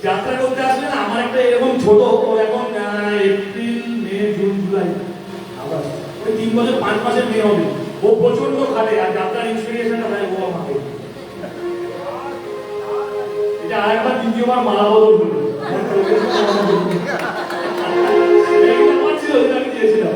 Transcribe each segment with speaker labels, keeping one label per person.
Speaker 1: যাত্রা করতে আসলে না আমার একটা এরকম ছোট এখন এপ্রিল মে জুন জুলাই আবার ওই 3 বছর 5 মাসের মেয়ে হবে। ও প্রচন্ড খাটে আর যাত্রার ইন্সপিরেশনটা দেয় ও আমাকে। এটা আরেকবার দ্বিতীয়বার মালা বদল হলো। এইটা আমার ছিল, যেটা আমি দিয়েছিলাম।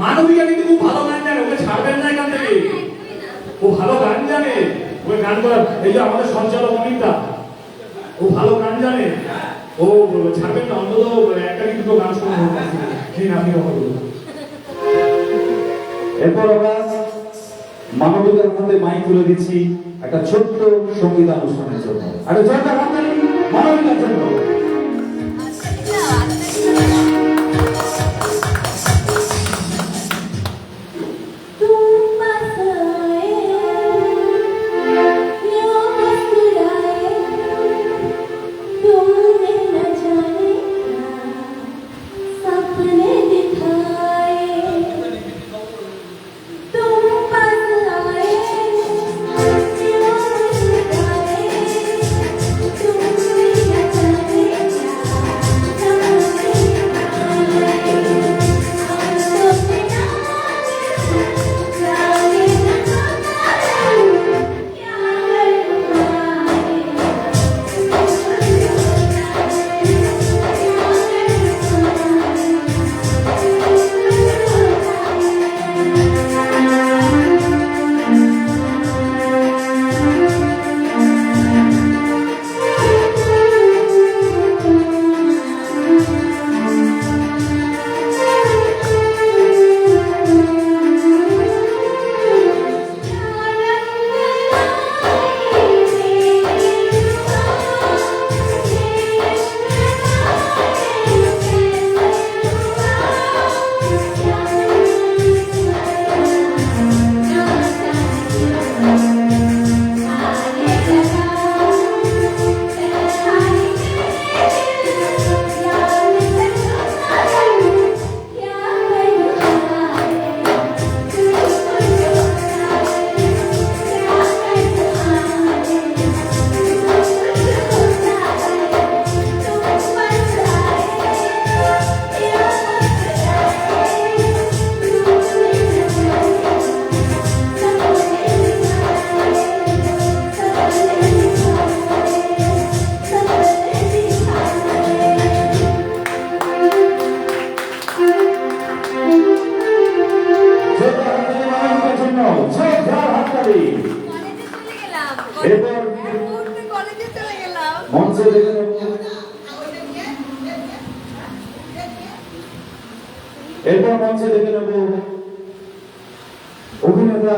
Speaker 1: মানবিকা কিন্তু খুব ভালো গান জানে, ওকে ছাড়বেন না এখান থেকে। ও ভালো গান জানে, ওই গান করা। এই যে আমাদের সঞ্চালক অমিতা, ও ভালো গান জানে, ও ছাড়বেন না। অন্তত একটা কি দুটো গান শুনে আমি
Speaker 2: এরপর আমরা মানবিকার মধ্যে মাইক তুলে দিচ্ছি একটা ছোট্ট সঙ্গীত অনুষ্ঠানের জন্য। একটা জোরদার হাততালি মানবিকার জন্য। এরপর মঞ্চে দেখে নেব অভিনেতা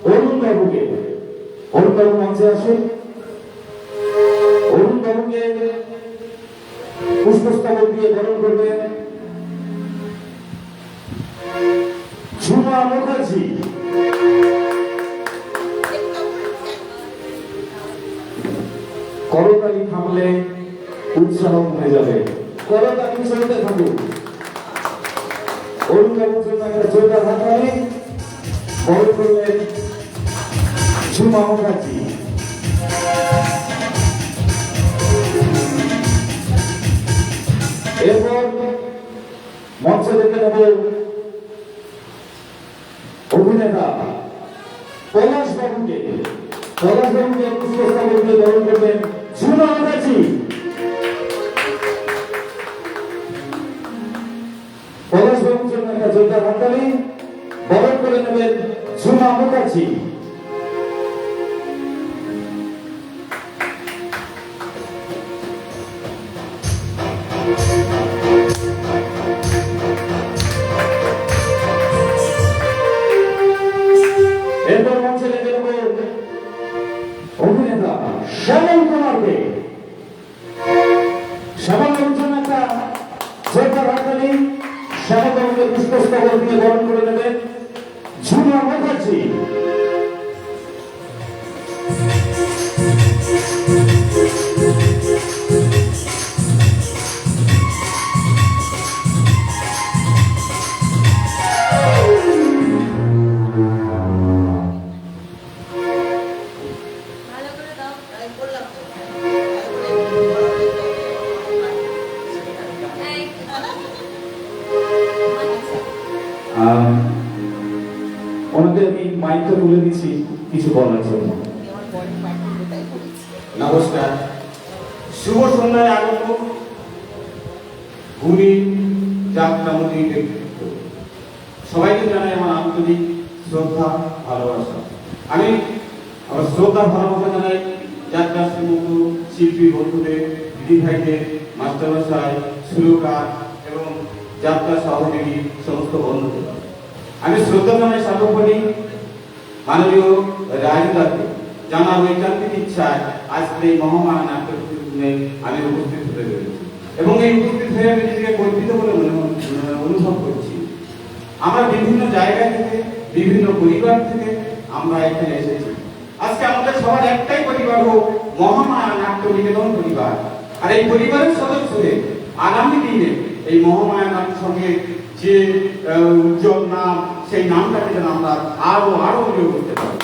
Speaker 2: অরুণ বাবুকে। অরুণ বাবু মঞ্চে আসুন। অরুণ বাবুকে পুষ্পস্তবক দিয়ে বরণ করবেন ঝুমা মুখার্জি। করতালি থামলে উৎসাহ কমে যাবে, করতালি চলতে থাকুক। অরুণ বাবুর জন্য একটা জোরদার হাততালি বরণ করলেন ঝুমা মুখার্জি। এরপর মঞ্চে দেখে নেব অভিনেতা পলাশ বাবুকে। পলাশ বাবুকে পুষ্পস্তবক দিয়ে বরণ করবেন ঝুমা মুখার্জি। পলাশ বাবুর জন্য একটা জোরদার হাততালি বরণ করে নেবেন ঝুমা মুখার্জি। এরপর মঞ্চে দেখে নেব অভিনেতা শ্যামল কুমারকে। শ্যামল বাবুর জন্য একটা জোরদার হাততালি শ্যামল বাবুকে পুষ্প পুষ্পস্তবক দিয়ে বরণ করে নেবেন ঝুমা মুখার্জি।
Speaker 3: ভালো করে দাও আমি বললাম তো এই
Speaker 2: ওনাকে আমি মাইকটা তুলে দিচ্ছি কিছু বলার জন্য।
Speaker 4: নমস্কার, শুভ সন্ধ্যায় আগত গুণী যাত্রামতী ব্যক্তিত্ব সবাইকে জানাই আমার আন্তরিক শ্রদ্ধা ভালোবাসা। আমি আমার শ্রদ্ধা ভালোবাসা জানাই যাত্রা শ্রীমুখ শিল্পী বন্ধুদের, দিদি ভাইদের, মাস্টারমশাই, সুরকার এবং যাত্রা সহযোগী সমস্ত বন্ধুদের। আমি শ্রদ্ধা জানাই সর্বোপরি মাননীয় রাজদাকে জানার ঐকান্তিক ইচ্ছায় আজকের এই মহামায়া নাট্য প্রতিযোগিতায় আমি উপস্থিত হতে পেরেছি এবং এই উপস্থিত হয়ে আমি নিজেকে গর্বিত বলে অনুভব করছি। আমরা বিভিন্ন জায়গা থেকে, বিভিন্ন পরিবার থেকে আমরা এখানে এসেছি। আজকে আমাদের সবার একটাই পরিবার হোক মহামায়া নাট্য নিকেতন পরিবার। আর এই পরিবারের সদস্যদের আগামী দিনে এই মহামায়া নাট্য সঙ্গে যে উজ্জ্বল নাম, সেই নামটাকে যেন আমরা আরো উজ্জ্বল করতে পারি।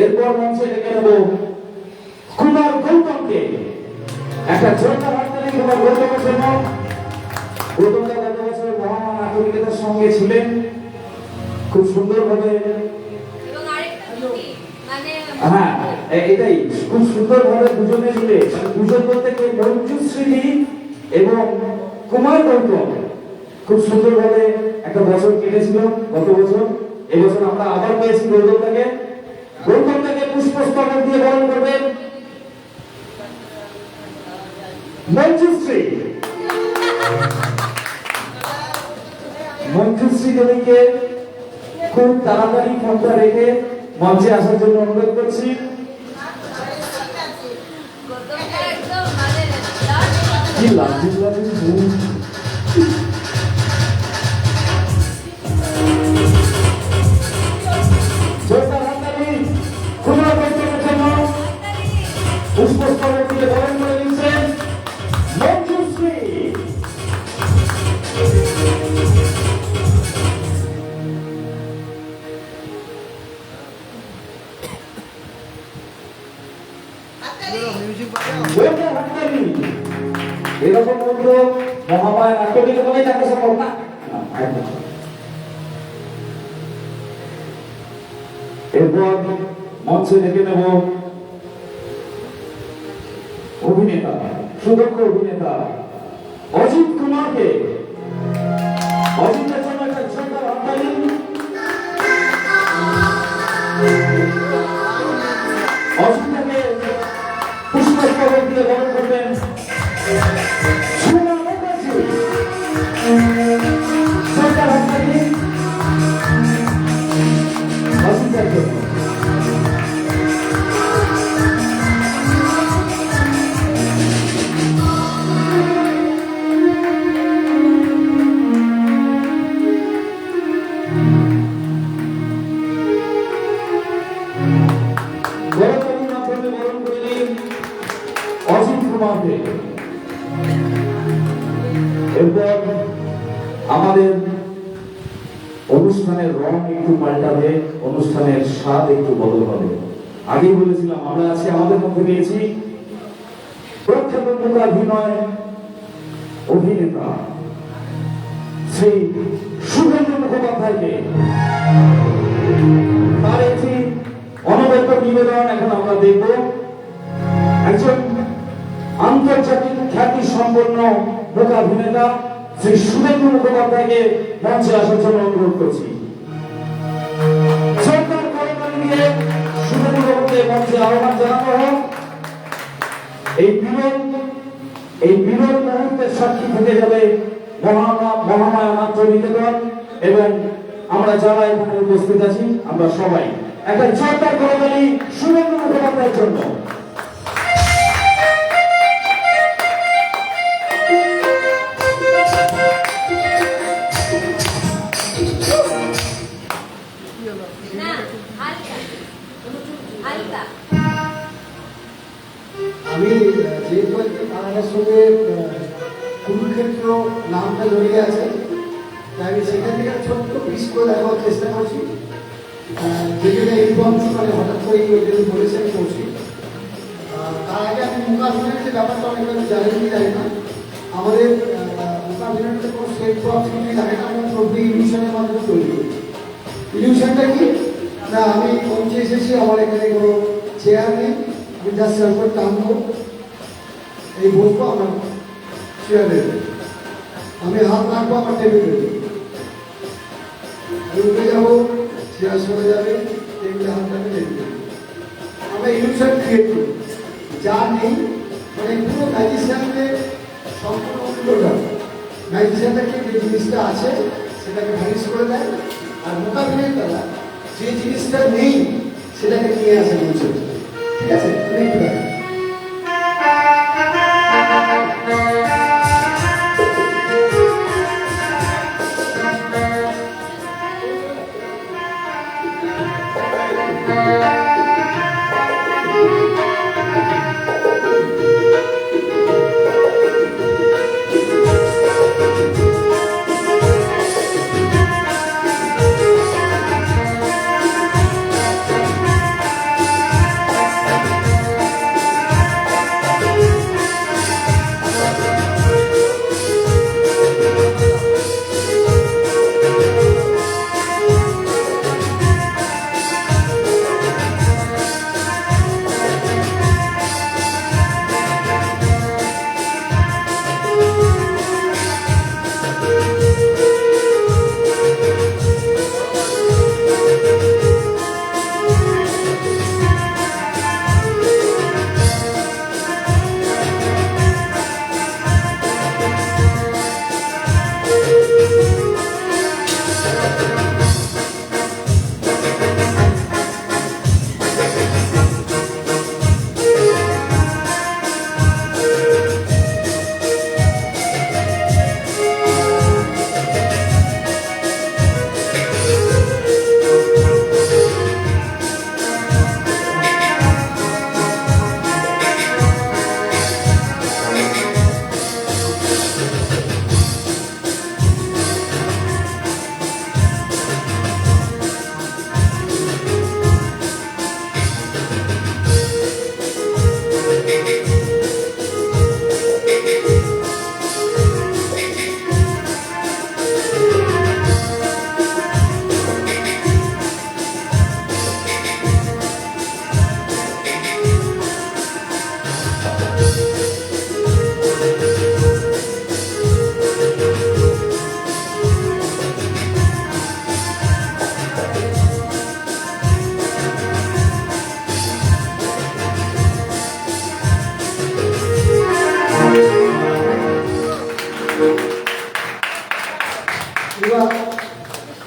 Speaker 2: এরপর মঞ্চে ডেকে নেব কুমার গৌতমকে। একটা জোরদার হাততালি কুমার গৌতমের জন্য। গৌতমদা গত বছর মহামায়া নাট্য নিকেতনের সঙ্গে ছিলেন, খুব সুন্দরভাবে।
Speaker 3: এবং আরেকটা জুটি মানে
Speaker 2: হ্যাঁ, এটাই খুব সুন্দরভাবে দুজনে মিলে, দুজন বলতে কি মঞ্জুশ্রী এবং কুমার গৌতম খুব সুন্দরভাবে একটা বছর কেটেছিল গত বছর। এবছর আমরা আবার পেয়েছি গৌতমদাকে। গৌতমদাকে পুষ্পস্তবক দিয়ে বরণ করবেন মঞ্জুশ্রী। মঞ্জুশ্রী দেবীকে খুব তাড়াতাড়ি ফোনটা রেখে মঞ্চে আসার জন্য অনুরোধ করছি।
Speaker 3: গৌতমটা একদম মানে
Speaker 2: কি লাগছে পুষ্পস্তবক দিয়ে বরণ করে দিচ্ছেন মঞ্জুশ্রী। এরকম উদ্যোগ মহামায়া নাট্য নিকেতনে জানা সম্ভব না। এরপর মঞ্চে ডেকে নেব অভিনেতা, সুদক্ষ অভিনেতা অজিত কুমারকে। অজিতের জন্য একটা জোরদার হাততালি। অজিতকে পুষ্পস্তবক দিয়ে বরণ করবেন ঝুমা মুখার্জি। জোরদার হাততালি অজিতের জন্য। বরণ করে নিন মার্কে। এরপর আমাদের অনুষ্ঠানের রং একটু পাল্টাবে, অনুষ্ঠানের স্বাদ একটু বদল হবে। আগেই বলেছিলাম আমরা আছি আমাদের মধ্যে পেয়েছি প্রখ্যাত মূকাভিনয় অভিনেতা শ্রী শুভেন্দু মুখোপাধ্যায়কে। তার একটি অনবদ্য নিবেদন এখন আমরা দেখব। একজন আন্তর্জাতিক খ্যাতি সম্পন্ন মূকাভিনেতা শ্রী শুভেন্দু মুখোপাধ্যায়কে মঞ্চে আসার জন্য অনুরোধ করছি। সরকার করতালি দিয়ে শুভেন্দু মুখোপাধ্যায়কে মঞ্চে আহ্বান জানানো হোক। এই বিরল মুহূর্তের সাক্ষী থেকে যাবে মহামায়া নাট্য নিকেতন এবং আমরা যারা এখানে উপস্থিত আছি আমরা সবাই। একটা সরকার করতালি শুভেন্দু মুখোপাধ্যায়ের জন্য।
Speaker 3: না হালকা হালকা
Speaker 5: আমি যেহেতু কানাডার সঙ্গে কুরুক্ষেত্র নামটা জড়িয়ে আছে, তাই আমি সেখান থেকে ছোট্ট পিস করে দেখাবার চেষ্টা করছি। যেখানে এই বংশ মানে হঠাৎ করে এই ওই বলেছে আমি করছি। তার আগে আমি মুখাভিনয়ের যে ব্যাপারটা অনেক আমি জানি কি জানি না। আমাদের মুখাভিনয়টা কোনো স্টেট প্রপশনই থাকে না, আমরা সবই ইলিউশনের মাধ্যমে তৈরি করি। ইলিউশনটা কি না, আমি মঞ্চে এসেছি, আমার এখানে কোনো চেয়ার নেই, আমি জাস্ট সার্ভার টানবো, এই বসবো, আমার চেয়ারে আমি হাত রাখবো আমার টেবিলে, আমি উঠে যাবো, চেয়ার সরে যাবে, টেবিলে হাত রাখবে, টেবিলে আমরা ইলিউশন ক্রিয়েট করি যা নেই। মানে পুরো ম্যাজিশিয়ানকে সম্পূর্ণ উল্টোটা, ম্যাজিশিয়ানটাকে যে জিনিসটা আছে সেটাকে ভ্যানিশ করে দেয়, আর মোকাবিলার দ্বারা যে জিনিসটা নেই সেটাকে নিয়ে আসে বলছে। ঠিক আছে, তুমি একটু দেখো।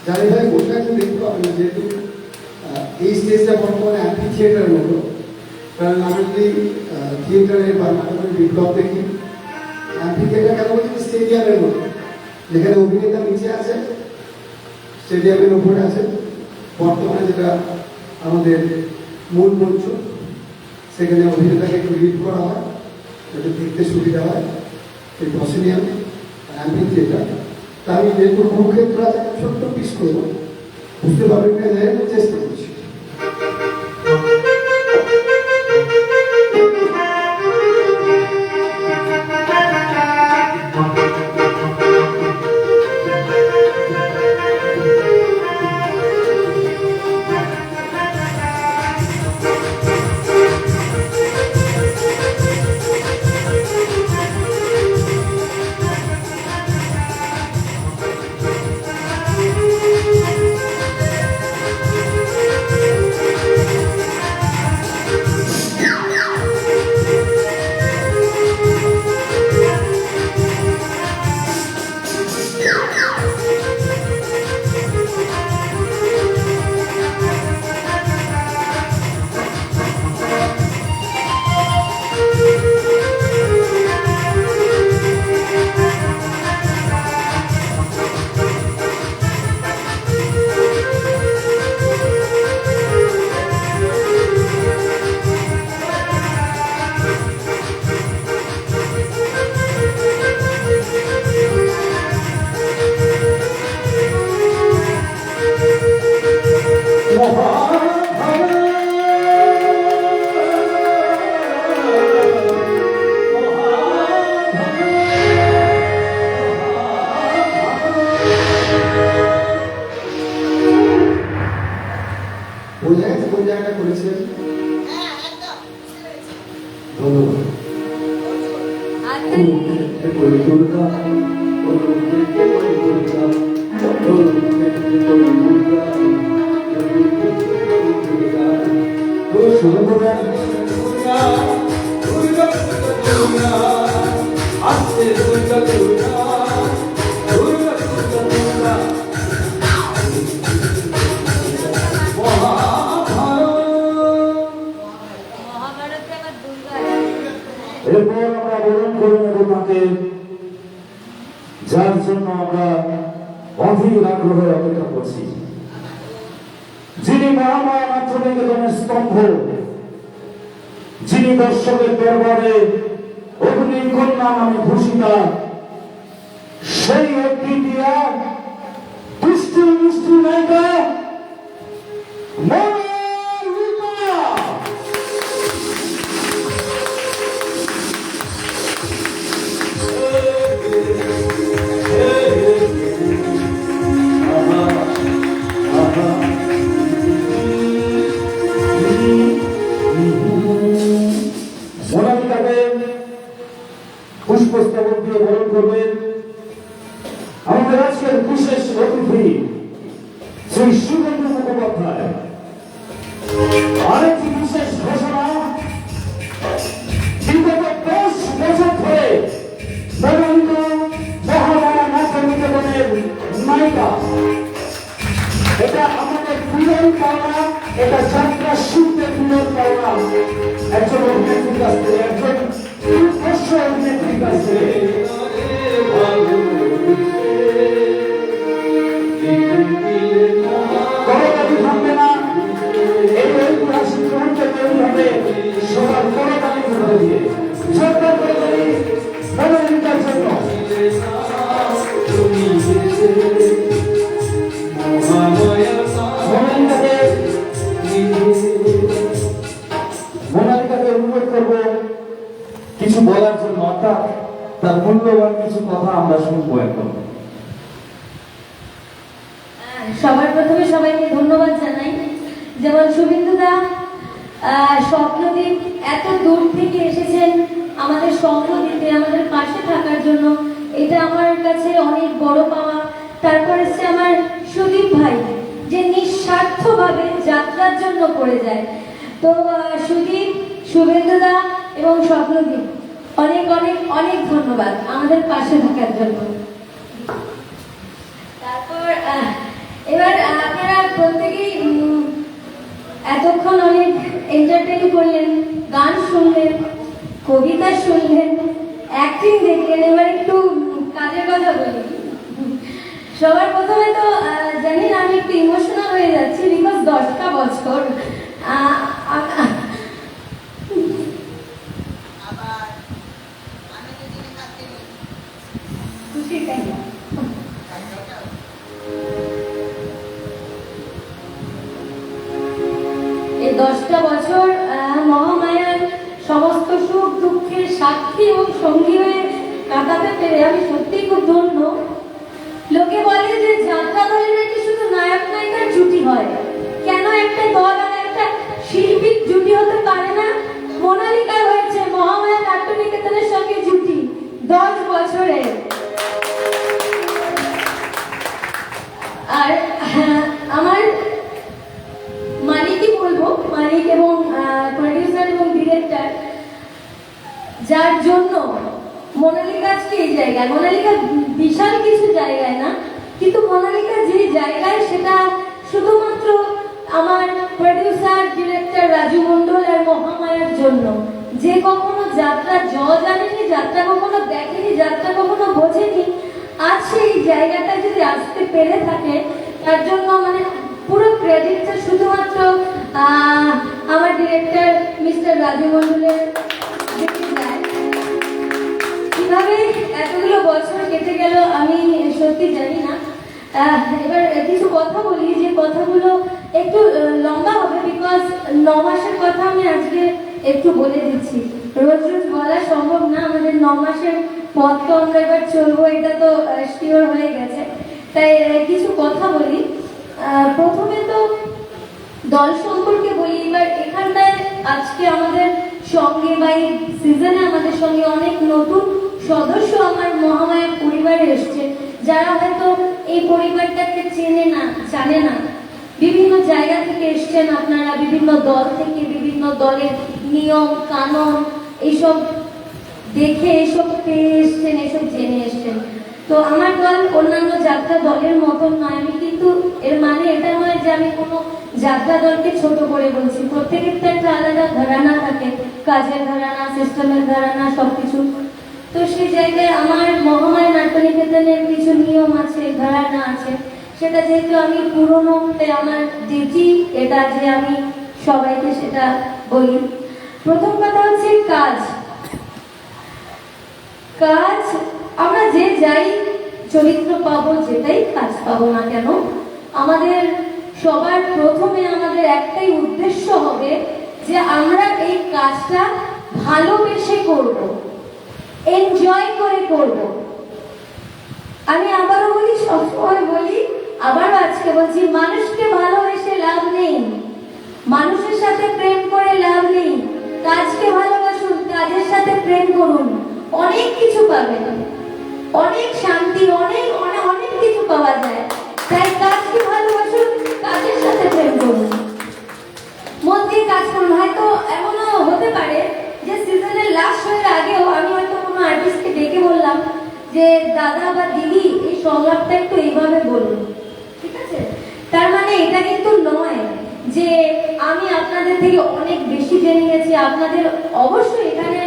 Speaker 5: জানি ভাই ওটা একটু দেখতে পাবেন, যেহেতু এই স্টেজটা বর্তমানে অ্যাম্পি থিয়েটারের মতো। কারণ আমি যদি থিয়েটারের বা নাটকের বিপ্লব দেখি, অ্যাম্পি থিয়েটার কেন বলছি, স্টেডিয়ামের মতো, যেখানে অভিনেতা নিচে আছে, স্টেডিয়ামের উপরে আছে। বর্তমানে যেটা আমাদের মূল মঞ্চ, সেখানে অভিনেতাকে একটু লিড করা হয়, যাতে দেখতে সুবিধা হয় সেই বসেনি আমি যেটা তা আমি যেহেতু কুরুক্ষেত্র আছে একটা ছোট্ট পিস করবো বুঝতে পারবেন না চেষ্টা করছি। কোন জায়গাটা করেছেন? ধন্যবাদ।
Speaker 3: মহাভারতে আবার দুর্গা
Speaker 2: এরপর আমরা বরণ করে নেব তাকে, যার জন্য আমরা অধীর আগ্রহে অপেক্ষা করছি, যিনি মহামায়া নাট্যনিকেতনের স্তম্ভ, যিনি দর্শকের দরবারে অগ্নিকন্যা নামে ভূষিতা, সেই অগ্নিদিয়া দুষ্টু মিষ্টি নায়িকা মোনালিসা। মোনালিসাকে পুষ্পস্তবক দিয়ে বরণ করবেন আমাদের আজকের বিশেষ অতিথি শ্রী সুরেন্দ্র মুখোপাধ্যায়। আরেকটি বিশেষ ঘোষণা, বিগত 10 বছর ধরে মোনালিসা মহামায়া নাট্যনিকেতনের নায়িকা। এটা আমাদের প্রিয় পাওনা, এটা যাত্রা শুনতে প্রিয় পাওনা একজন অভিনেত্রীর কাছ থেকে, একজন দুর্ধর্ষ অভিনেত্রীর কাছ থেকে। করতালি থামবে না, এই ঐতিহাসিক মুহূর্তে তৈরি হবে সবার করতালি ধরে দিয়ে। সরকার করতালি মোনালিসার জন্য। মোনালিসাকে অনুরোধ করব কিছু বলার জন্য, অর্থাৎ তার মূল্যবান কিছু কথা আমরা শুনবো এখন।
Speaker 3: সবার প্রথমে সবাইকে ধন্যবাদ জানাই, যেমন শুভেন্দুদা, স্বপ্নদীপ এত দূর থেকে এসেছেন আমাদের সঙ্গ দিতে, আমাদের পাশে থাকার জন্য, এটা আমার কাছে অনেক বড় পাওয়া। তারপর এসছে আমার সুদীপ ভাই, যে নিঃস্বার্থভাবে যাত্রার জন্য পড়ে যায়। তো সুদীপ, শুভেন্দুদা এবং স্বপ্নদীপ, অনেক অনেক অনেক ধন্যবাদ আমাদের পাশে থাকার জন্য। তারপর এবার আপনারা প্রত্যেকেই এতক্ষণ অনেক এন্টারটেইন করলেন, গান শুনলেন, কবিতা শুনলেন, অ্যাক্টিং দেখলেন। এবার একটু কাজের কথা বলি। সবার প্রথমে তো জানি না, আমি একটু ইমোশনাল হয়ে যাচ্ছি, বিকজ 10টা বছর সুখ দুঃখের সাক্ষী এবং সঙ্গী হয়ে কাটাতে পেরে আমি সত্যিই খুব ধন্য। লোকে বলে যে যাত্রা দলে নাকি শুধু নায়ক নায়িকার জুটি হয়, কেন একটা দল আর একটা শিল্পীর জুটি হতে পারে না? মোনালিকার হয়েছে মহামায়া নাট্যনিকেতনের সঙ্গে জুটি 10 বছরে। আর আমার মালিকই বলবো, মালিক এবং প্রডিউসার এবং ডিরেক্টর, যার জন্য মোনালিকা আজকে এই জায়গায়, মোনালিকা বিশাল কিছু জায়গায় না, কিন্তু মোনালিকা যে জায়গায় সেটা শুধুমাত্র আমার প্রডিউসার ডিরেক্টর রাজু মণ্ডল আর মহামায়ার জন্য। যে কখনো যাত্রা জানেনি, যাত্রা কখনো দেখেনি, যাত্রা কখনো বোঝেনি, আজ সেই জায়গাটা যদি আসতে পেরে থাকে, তার জন্য মানে পুরো ক্রেডিটটা শুধুমাত্র আমার ডিরেক্টর মিস্টার রাজু মণ্ডলের দিকে যায়। কিভাবে এতগুলো বছর কেটে গেল আমি সত্যি জানি না। এবার কিছু কথা বলি, যে কথাগুলো একটু লম্বা হবে, বিকজ 9 মাসের কথা আমি আজকে একটু বলে দিচ্ছি। রোজ রোজ বলা সম্ভব না, আমাদের 9 মাসের পথ তো আমরা এবার চলবো, এটা তো শিওর হয়ে গেছে। তাই কিছু কথা বলি। প্রথমে তো দল সম্পর্কে বলি। এবার এখানটায় আজকে আমাদের সঙ্গে বা এই সিজনে আমাদের সঙ্গে অনেক নতুন সদস্য আমার মহামায়া পরিবারে এসছে, যারা হয়তো এই পরিবারটাকে চেনে না, জানে না। বিভিন্ন জায়গা থেকে এসছেন আপনারা, বিভিন্ন দল থেকে, বিভিন্ন দলের নিয়ম কানুন এইসব দেখে এসব পেয়ে এসছেন, এসব জেনে এসছেন। তো আমার দল অন্যান্য যাত্রা দলের মতন নয়। আমি কিন্তু এর মানে এটা নয় যে আমি কোনো যাত্রা দলকে ছোট করে বলছি। প্রত্যেকের তো একটা আলাদা ঘরানা থাকে, কাজের ঘরানা, সিস্টেমের ঘরানা, সবকিছু। তো সেই জায়গায় আমার মহামায়া নাট্যনিকেতনের কিছু নিয়ম আছে, ঘরানা আছে। সেটা যেহেতু আমি পুরনো, তাই আমার ডিউটি এটা যে আমি সবাইকে সেটা বলি। প্রথম কথা হচ্ছে কাজ। কাজ আমরা যে যাই চরিত্র পাবো, যেটাই কাজ পাবো না কেন, আমাদের সবার প্রথমে আমাদের একটাই উদ্দেশ্য হবে যে আমরা এই কাজটা ভালোবেসে করব, এনজয় করে করব। আমি আবারও বলি, সবসময় বলি, আবারও আজকে বলছি, মানুষকে ভালোবেসে লাভ নেই, মানুষের সাথে প্রেম করে লাভ নেই। কাজকে ভালোবাসুন, কাজের সাথে প্রেম করুন, অনেক কিছু পাবেন, অনেক শান্তি, অনেক অনেক অনেক কিছু পাওয়া যায়। তাই কাজকে ভালোবাসুন, কাজের সাথে প্রেম করুন, মন দিয়ে কাজ করুন। হয়তো এমনও হতে পারে যে সিজনের লাস্ট হয়ে আগেও আমি হয়তো কোনো আর্টিস্টকে ডেকে বললাম যে দাদা বা দিদি এই সংলাপটা একটু এইভাবে বলুন, ঠিক আছে? তার মানে এটা কিন্তু নয় যে আমি আপনাদের থেকে অনেক বেশি জেনে গেছি। আপনাদের অবশ্যই এখানে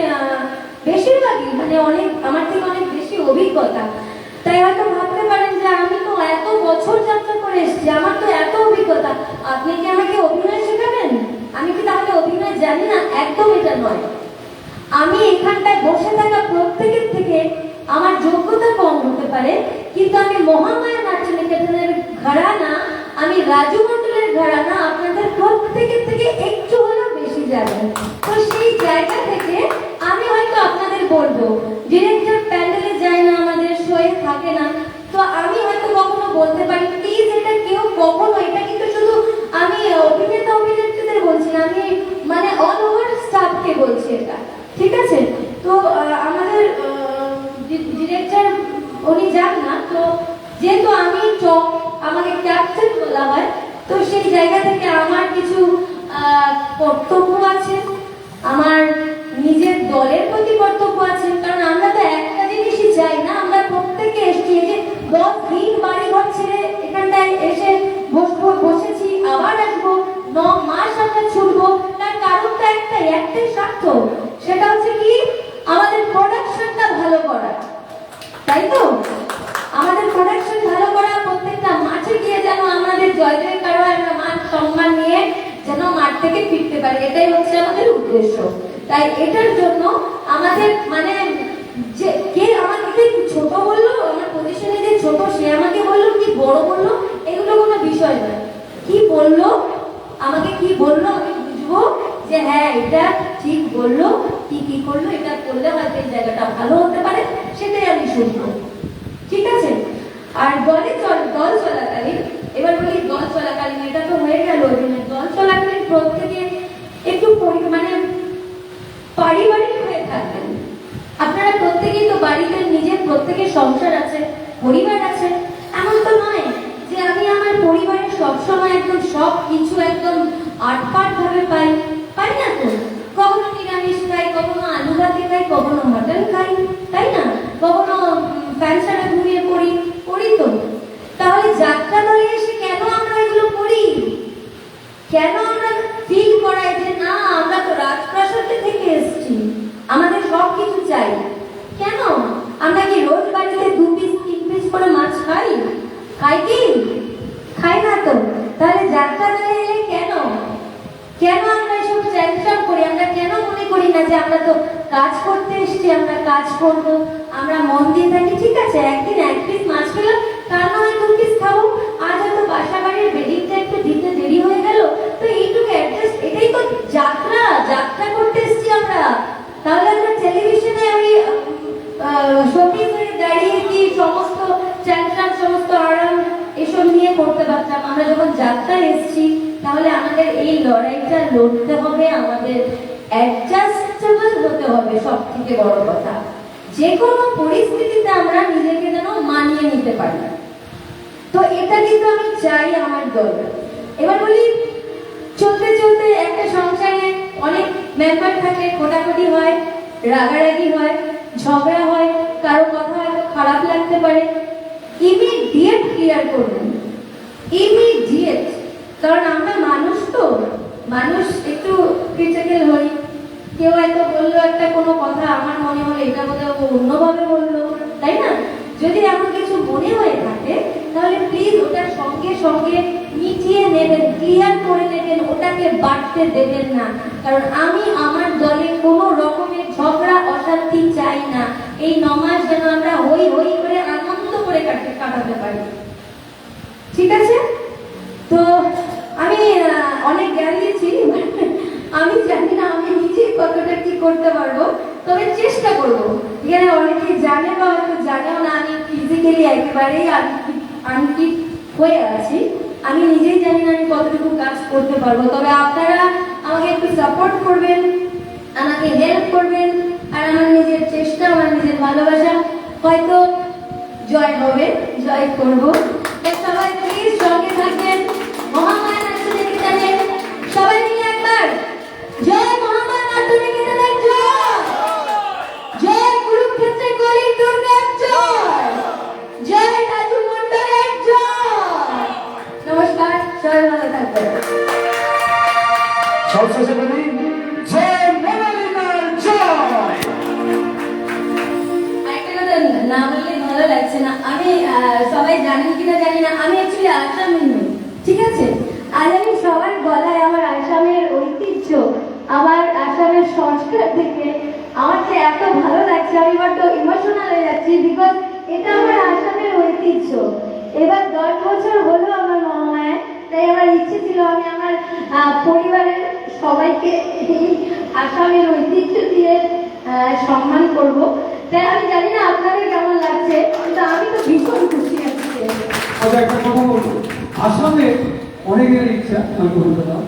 Speaker 3: বেশিরভাগই মানে অনেক আমার থেকে অনেক বেশি অভিজ্ঞতা। তাই হয়তো ভাবতে পারেন যে আমি তো এত বছর যাত্রা করে এসেছি, আমার তো এত অভিজ্ঞতা, আপনি কি আমাকে অভিনয় শেখাবেন? আমি কি তাহলে অভিনয় জানি না? একদম এটা নয়। আমি এখানটায় বসে থাকা প্রত্যেকের থেকে আমার যোগ্যতা কম হতে পারে, কিন্তু আমি মহামায়া নাট্যনিকেতনের ঘরানা, আমি রাজু মণ্ডলের ঘরানা আপনাদের প্রত্যেকের থেকে একটু হলেও বেশি জানেন। তো সেই জায়গা থেকে আমি হয়তো আপনাদের বলবো, ডিরেক্টর প্যান্ডেলে যায় না, আমাদের শোয়ে থাকে না, তো আমি হয়তো কখনো বলতে পারি প্লিজ এটা কেউ কখনো, এটা কিন্তু শুধু আমি অভিনেত্রীদের বলছি না, আমি মানে অল ওভার স্টাফকে বলছি এটা, ঠিক আছে? তো আমাদের ডিরেক্টর উনি যান না, তো যেহেতু আমি টপ, আমাকে ক্যাপ্টেন বলা হয়, তো সেই জায়গা থেকে আমার কিছু কর্তব্য আছে, আমার নিজের দলের প্রতি কর্তব্য আছে। কারণ আমরা তো একটা জিনিসই চাই না, আমরা প্রত্যেকে এসছি, যে 10 দিন বাড়ি ঘর ছেড়ে এখানটায় এসে বসেছি, আবার আসবো, 9 মাস আমরা ছুটবো। তার কারণটা একটাই স্বার্থ, সেটা হচ্ছে কি আমাদের প্রোডাকশনটা ভালো করা, তাই তো? আমাদের প্রোডাকশন ভালো করা, প্রত্যেকটা মাঠে গিয়ে যেন আমাদের জয় জয়কার হয়, আমরা মান সম্মান নিয়ে যেন মাঠ থেকে ফিরতে পারি, এটাই হচ্ছে আমাদের উদ্দেশ্য। তাই এটার জন্য আমাদের মানে যে কে আমাকে ছোট বললো, আমার পজিশনে যে ছোট সে আমাকে বললো কি বড় বললো, এগুলো কোনো বিষয় নয়। কি বললো আমাকে, কি বললো আমি বুঝবো যে হ্যাঁ এটা ঠিক বললো, কি করলো, এটা করলে হয়তো এই জায়গাটা ভালো হতে পারে, সেটাই আমি শুনবো। ঠিক আছে? আর দল চলাকালীন, এবার বলি দল চলাকালীন, এটা তো হয়ে গেল। দল চলাকালীন প্রত্যেকে একটু মানে পারিবারিক হয়ে থাকবেন। আপনারা প্রত্যেকেই তো বাড়িতে নিজের প্রত্যেকের সংসার আছে, পরিবার আছে। এমন তো নয় যে আমি আমার পরিবারে সবসময় একদম সব কিছু একদম আটপাট ভাবে পাই না তো। কখনো নিরামিষ খাই, কখনো আলু ভাতে খাই, কখনো মটন খাই, তাই না? কখনো প্যান ছাড়া ঘুমিয়ে পড়ি তো। তাহলে যাত্রা দলে এসে কেন আমরা এগুলো করি? কেন আমরা ফিল করাই যে না আমরা তো রাজপ্রাসাদে থেকে এসেছি, আমাদের সব কিছু চাই? কেন? আমরা কি রোজ বাড়িতে 2 পিস 3 পিস করে মাছ খাই কি? খাই না তো। তাহলে যাত্রা দলে এলে কেন আমরা এসব চ্যাংচাং করি? আমরা কেন মনে করি না যে আমরা তো কাজ করতে এসেছি, আমরা কাজ করব, আমরা মন দিয়ে থাকি? ঠিক আছে, একদিন 1 পিস মাছ খেলাম, কাল নয় 2 পিস খাবো। আজ হয়তো বাসা বাড়ির বেডিংটা একটু দিতে দেরি হয়ে গেল, তো এইটুকু অ্যাডজাস্ট, এটাই তো যাত্রা করতে এসেছি আমরা। তাহলে আমরা টেলিভিশনে ওই শোপিং করে দাঁড়িয়ে কি সমস্ত চ্যাংচাং, সমস্ত আরাম এসব নিয়ে করতে পারতাম? আমরা যখন যাত্রায় এসেছি, তাহলে আমাদের এই লড়াইটা লড়তে হবে, আমাদের অ্যাডজাস্টেবল হতে হবে। সব থেকে বড় কথা, যে কোনো পরিস্থিতিতে আমরা নিজেকে যেন মানিয়ে নিতে পারি। তো এটা কিন্তু আমি চাই আমার দল। এবার বলি, চলতে চলতে একটা সংসারে অনেক মেম্বার থাকে, কোটাকুটি হয়, রাগারাগি হয়, ঝগড়া হয়, কারো কথা হয়তো খারাপ লাগতে পারে। ইমিডিয়েট ক্লিয়ার করবেন, ইমিডিয়েট। কারণ আমরা মানুষ তো, মানুষ একটু ক্রিটিক্যাল হই। কেউ হয়তো বললো একটা কোনো কথা, আমার মনে হলো এটা বোধ হয় ও অন্যভাবে বললো, তাই না? যদি এমন কিছু মনে হয়ে থাকে, তাহলে প্লিজ ওটার সঙ্গে সঙ্গে মিটিয়ে নেবেন, ক্লিয়ার করে নেবেন, ওটাকে বাড়তে দেবেন না। কারণ আমি আমার দলে কোনো রকমের ঝগড়া অশান্তি চাই না। এই 9 মাস যেন আমরা হই হই করে আনন্দ করে কাটাতে পারি। ঠিক আছে? তো আমি অনেক জ্ঞান দিয়েছি, আমি জানি না আমি নিজে কতটা কি করতে পারবো, তবে চেষ্টা করবো। এখানে অনেকেই জানে বা হয়তো জানেও না, আমি ফিজিক্যালি একেবারেই আনফিট হয়ে আছি। আমি নিজেই জানি না আমি কতটুকু কাজ করতে পারবো। তবে আপনারা আমাকে একটু সাপোর্ট করবেন, আমাকে হেল্প করবেন, আর আমার নিজের চেষ্টা, আমার নিজের ভালোবাসা হয়তো জয় হবে, জয় করবো। সবাই প্লিজ সঙ্গে থাকবেন। মহামায়া নাট্যনিকেতনে সবাই মিলে একবার জয় মহামায়া নাট্যনিকেতনের জয়, জয় কুরুক্ষেত্রের কলি দুর্গার জয়, জয় রাজু মন্ডলের জয়। নমস্কার, সবাই ভালো থাকবেন।
Speaker 2: সবশেষে বলি জয় মোনালিসার জয়।
Speaker 3: আরেকটা কথা না বললে ভালো লাগছে না। আমি সবাই জানেন কিনা জানি না, আমি অ্যাকচুয়ালি আসামের নই। ঠিক আছে? আর আমি সবার গলায় আমার আসামের ঐতিহ্য, আমার আসামের সংস্কার থেকে আমার যে এত ভালো লাগছে, আমি বড্ড ইমোশনাল হয়ে যাচ্ছি, বিকজ এটা আমার আসামের ঐতিহ্য। এবার 10 বছর হলো আমার মহামায়া, তাই আমার ইচ্ছে ছিল আমি আমার পরিবারের সবাইকে এই আসামের ঐতিহ্য দিয়ে সম্মান করব। তাই আমি জানি না আপনাদের কেমন লাগছে, কিন্তু আমি তো ভীষণ খুশি আছি।
Speaker 6: আচ্ছা, একটা কথা বলবো। আসামের অনেকের ইচ্ছা, আমি বলতে পারলাম,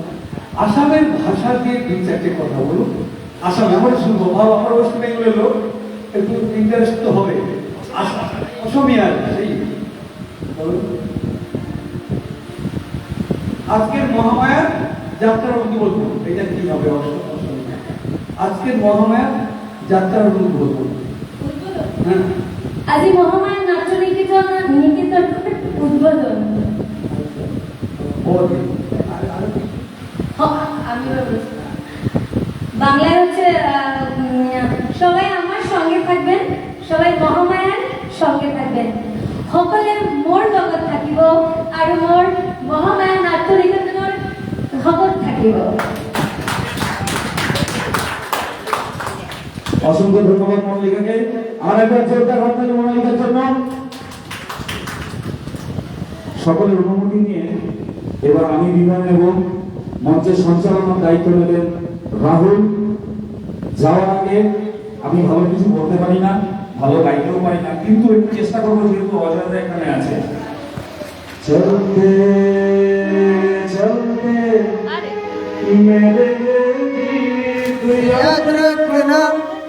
Speaker 6: আসামের ভাষা দিয়ে 2-4টে কথা বলুন। আসাম আমার শুনবো, ভাব আমার ওয়েস্ট বেঙ্গলের লোক, একটু ইন্টারেস্ট তো হবে। অসমীয়া সেই বলুন। আজকের মহামায়ার যাত্রার অনুভূতি বলবো, এটা কি হবে অসমীয়া? আজকের মহামায়ার যাত্রার অনুভূতি বলবো। হ্যাঁ,
Speaker 3: আজি মহামায়া নাট্যনিকেতন উদ্বোধন। আমি বাংলায় হচ্ছে সবাই আমার সঙ্গে থাকবেন, সবাই মহামায়ার সঙ্গে থাকবেন, সকলে মোর লগত থাকিব আর মোর মহামায়া নাট্যনিকেতনের লগত থাকিব।
Speaker 2: অসংখ্য ধন্যবাদ মনালিকাকে। আর একবার জোরদার হাততালি মনালিকার জন্য। সকলের অনুমতি নিয়ে এবার আমি বিভাগ এবং মঞ্চের সঞ্চালনার দায়িত্ব নেবেন রাহুল যাওয়ার আগে আমি ভালো কিছু বলতে পারি না, ভালো গাইতেও পারি না, কিন্তু একটু চেষ্টা করবো যেহেতু অজয়দা এখানে আছে। চলতে চলতে মেরে गीत याद रखना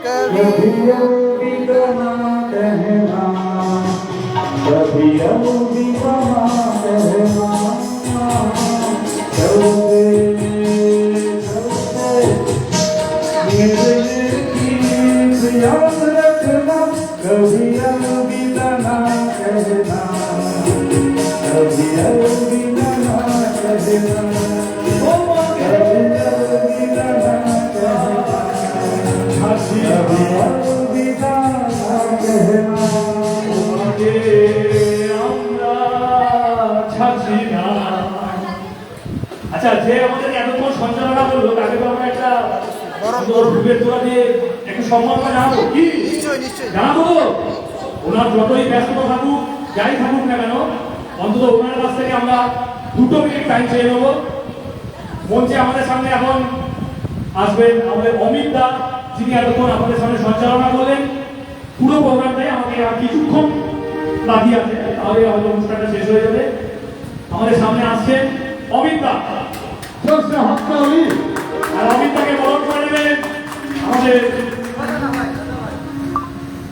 Speaker 2: कभी अलविदा ना कहना, कभी अलविदा ना कहना। चलते चलते मेरे गीत याद रखना, कभी अलविदा ना कहना, कभी अलविदा ना कहना, कभी अलविदा ना कहना, कभी अलविदा ना कहना।
Speaker 1: তোমাকে আমরা ছাড়ছি না। আচ্ছা, যে আমাদের এতক্ষণ সঞ্চালনা করলো তাকে তো আমরা একটা ফুলের তোলা দিয়ে একটু সম্মাননা জানাবো, কি জানাবো তো? ওনার যতই ব্যস্ততা থাকুক, যাই থাকুক না কেন, অন্তত ওনার কাছ থেকে আমরা 2 মিনিট টাইম চেয়ে নেবো। মঞ্চে আমাদের সামনে এখন আসবেন আমাদের অমিত দা, যিনি এতক্ষণ আমাদের সামনে সঞ্চালনা করলেন। পুরো প্রোগ্রামটাই আমাকে আর কিছুক্ষণ বাকি আছে, তাহলে আমাদের অনুষ্ঠানটা শেষ হয়ে যাবে। আমাদের সামনে আসছেন অমিত দা, আর অমিত দাকে বরণ করে নেবেন আমাদের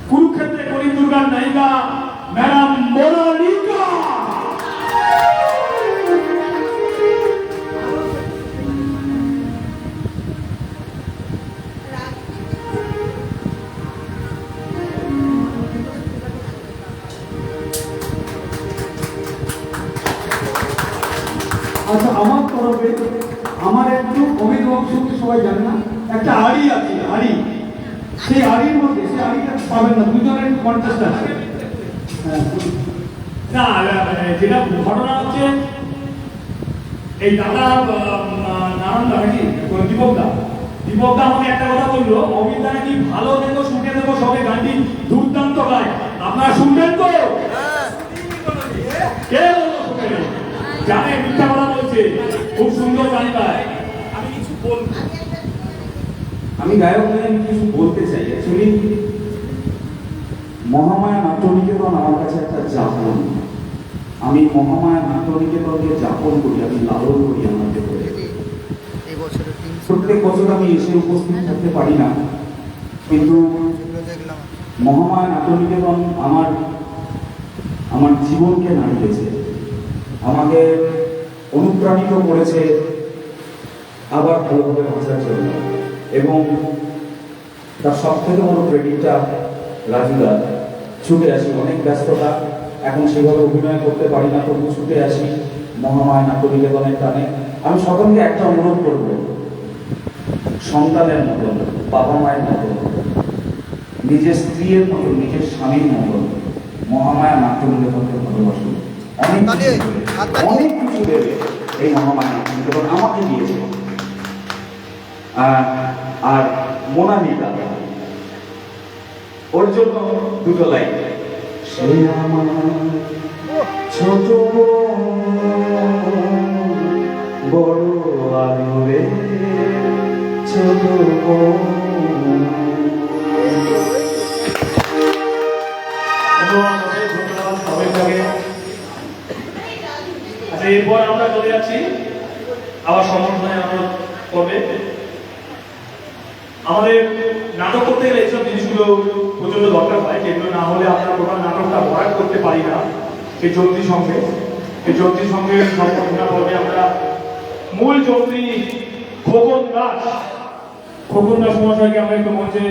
Speaker 1: কুরুক্ষেত্রে কলিং দুর্গার নায়িকা ম্যাডাম মোনালিকা।
Speaker 6: আচ্ছা, আমার তরফে আমার একটু অভিভাবক সত্যি সবাই জানে না, একটা আড়ি আছে, আড়ি। সেই আড়ির মধ্যে সেই আড়িটা পাবেন না, দুজনের কন্টেস্ট আছে। হ্যাঁ,
Speaker 1: না, যেটা ঘটনা হচ্ছে এই দাদা নারায়ণ দা নাকি দীপক দা আমাকে একটা কথা বললো, অমিত দা নাকি ভালো দেবো, শুনে দেবো, সবে গানটি দুর্দান্ত গায়, আপনারা শুনবেন তো? কে বললো শুনে? জানে মিথ্যা কথা বলছে, খুব সুন্দর গান গায়। আমি কিছু বলবো,
Speaker 2: আমি গায়ক হয়ে আমি কিছু বলতে চাই। অ্যাকচুয়ালি মহামায়া নাট্যনিকেতন আমার কাছে একটা যাপন। আমি মহামায়া নাট্যনিকেতনকে যাপন করি, আমি লালন করি আমার ভেতরে। প্রত্যেক বছর আমি এসে উপস্থিত থাকতে পারি না, কিন্তু মহামায়া নাট্যনিকেতন আমার জীবনকে নাড়িয়েছে, আমাকে অনুপ্রাণিত করেছে আবার ভালোভাবে বাঁচার জন্য। এবং তার সব থেকে বড় ক্রেডিটটা রাজুদা। ছুটে আসি, অনেক ব্যস্ততা, এখন সেভাবে অভিনয় করতে পারি না, তবু ছুটে আসি মহামায়া নাট্যনিকেতনের টানে। আমি সকলকে একটা অনুরোধ করব, সন্তানের মতন, বাবা মায়ের মতন, নিজের স্ত্রীর মতন, নিজের স্বামীর মতন মহামায়া নাট্যনিকেতনকে ভালোবাসুন। অনেক কিছু দেবে এই মহামায়া নাট্যনিকেতন আমাকে দিয়েছে। আর মোনালিকা, ওর জন্য 2 লাইন। সে আমার ছোট বড় আদরে ছোট
Speaker 1: আচ্ছা, এরপর আমরা চলে যাচ্ছি আবার সমর্থনে অনুরোধ করবে। আমাদের নাটক করতে গেলে এইসব জিনিসগুলো প্রচন্ড দরকার হয়, যেগুলো না হলে আমরা টোটাল নাটকটা ভরাট করতে পারি না। এই যন্ত্রী সঙ্গে সম্পর্কটা করবে আমরা মূল যন্ত্রী খোকন দাস মহাশয়কে আমরা একটু মঞ্চে